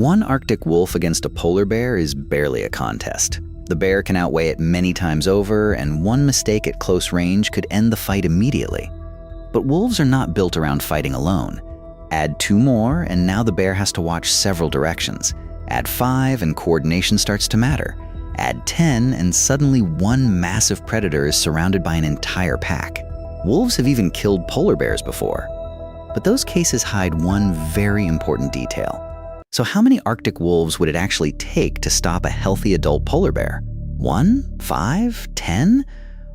One Arctic wolf against a polar bear is barely a contest. The bear can outweigh it many times over, and one mistake at close range could end the fight immediately. But wolves are not built around fighting alone. Add 2 more, and now the bear has to watch several directions. Add 5, and coordination starts to matter. Add 10, and suddenly one massive predator is surrounded by an entire pack. Wolves have even killed polar bears before. But those cases hide one very important detail. So how many Arctic wolves would it actually take to stop a healthy adult polar bear? 1? 5? 10?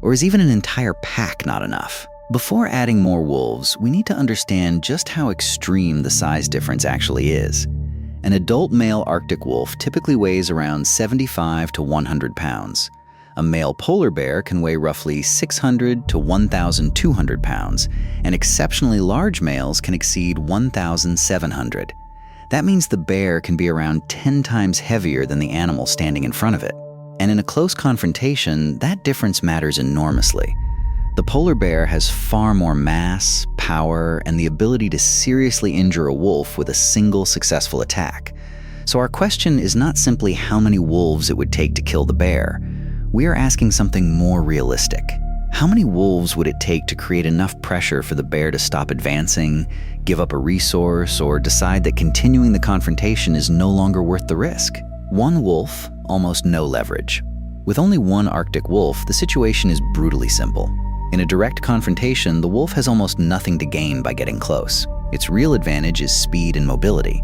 Or is even an entire pack not enough? Before adding more wolves, we need to understand just how extreme the size difference actually is. An adult male Arctic wolf typically weighs around 75 to 100 pounds. A male polar bear can weigh roughly 600 to 1,200 pounds, and exceptionally large males can exceed 1,700. That means the bear can be around 10 times heavier than the animal standing in front of it. And in a close confrontation, that difference matters enormously. The polar bear has far more mass, power, and the ability to seriously injure a wolf with a single successful attack. So our question is not simply how many wolves it would take to kill the bear. We are asking something more realistic. How many wolves would it take to create enough pressure for the bear to stop advancing, give up a resource, or decide that continuing the confrontation is no longer worth the risk? 1 wolf, almost no leverage. With only 1 Arctic wolf, the situation is brutally simple. In a direct confrontation, the wolf has almost nothing to gain by getting close. Its real advantage is speed and mobility.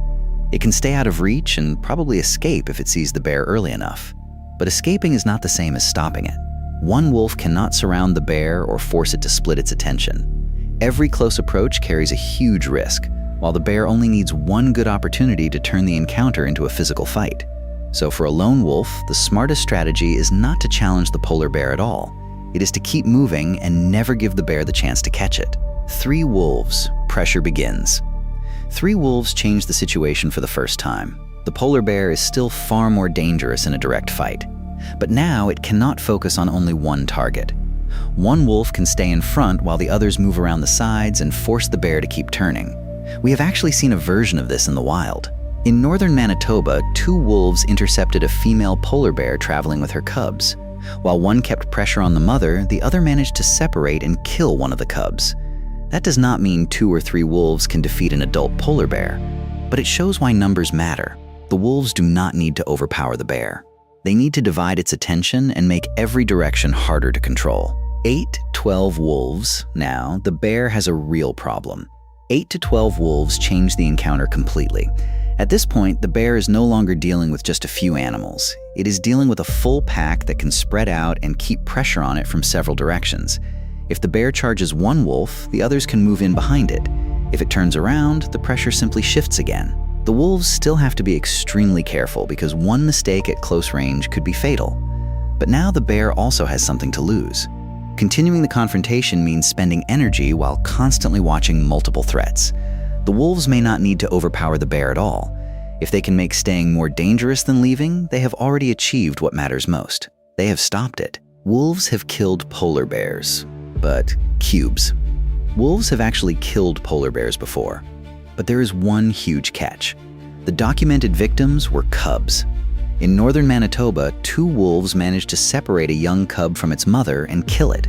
It can stay out of reach and probably escape if it sees the bear early enough. But escaping is not the same as stopping it. 1 wolf cannot surround the bear or force it to split its attention. Every close approach carries a huge risk, while the bear only needs 1 good opportunity to turn the encounter into a physical fight. So for a lone wolf, the smartest strategy is not to challenge the polar bear at all. It is to keep moving and never give the bear the chance to catch it. 3 wolves, pressure begins. 3 wolves change the situation for the first time. The polar bear is still far more dangerous in a direct fight. But now it cannot focus on only 1 target. 1 wolf can stay in front while the others move around the sides and force the bear to keep turning. We have actually seen a version of this in the wild. In northern Manitoba, 2 wolves intercepted a female polar bear traveling with her cubs. While one kept pressure on the mother, the other managed to separate and kill one of the cubs. That does not mean 2 or 3 wolves can defeat an adult polar bear, but it shows why numbers matter. The wolves do not need to overpower the bear. They need to divide its attention and make every direction harder to control. 8, 12 wolves. Now, the bear has a real problem. 8 to 12 wolves change the encounter completely. At this point, the bear is no longer dealing with just a few animals. It is dealing with a full pack that can spread out and keep pressure on it from several directions. If the bear charges 1 wolf, the others can move in behind it. If it turns around, the pressure simply shifts again. The wolves still have to be extremely careful because 1 mistake at close range could be fatal. But now the bear also has something to lose. Continuing the confrontation means spending energy while constantly watching multiple threats. The wolves may not need to overpower the bear at all. If they can make staying more dangerous than leaving, they have already achieved what matters most. They have stopped it. Wolves have killed polar bears, but cubes. Wolves have actually killed polar bears before. But there is one huge catch. The documented victims were cubs. In northern Manitoba, 2 wolves managed to separate a young cub from its mother and kill it.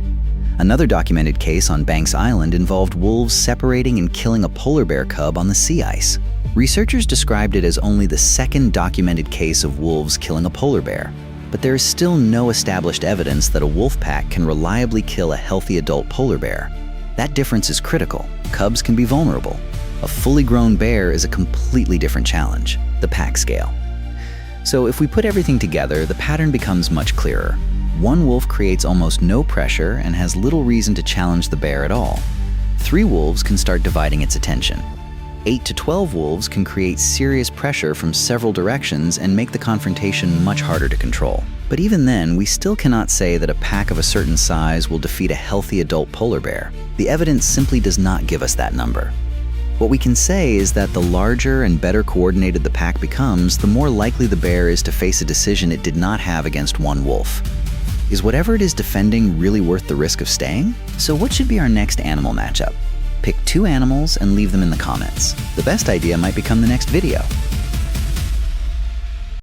Another documented case on Banks Island involved wolves separating and killing a polar bear cub on the sea ice. Researchers described it as only the 2nd documented case of wolves killing a polar bear. But there is still no established evidence that a wolf pack can reliably kill a healthy adult polar bear. That difference is critical. Cubs can be vulnerable. A fully grown bear is a completely different challenge, the pack scale. So if we put everything together, the pattern becomes much clearer. 1 wolf creates almost no pressure and has little reason to challenge the bear at all. 3 wolves can start dividing its attention. 8 to 12 wolves can create serious pressure from several directions and make the confrontation much harder to control. But even then, we still cannot say that a pack of a certain size will defeat a healthy adult polar bear. The evidence simply does not give us that number. What we can say is that the larger and better coordinated the pack becomes, the more likely the bear is to face a decision it did not have against 1 wolf. Is whatever it is defending really worth the risk of staying? So what should be our next animal matchup? Pick 2 animals and leave them in the comments. The best idea might become the next video.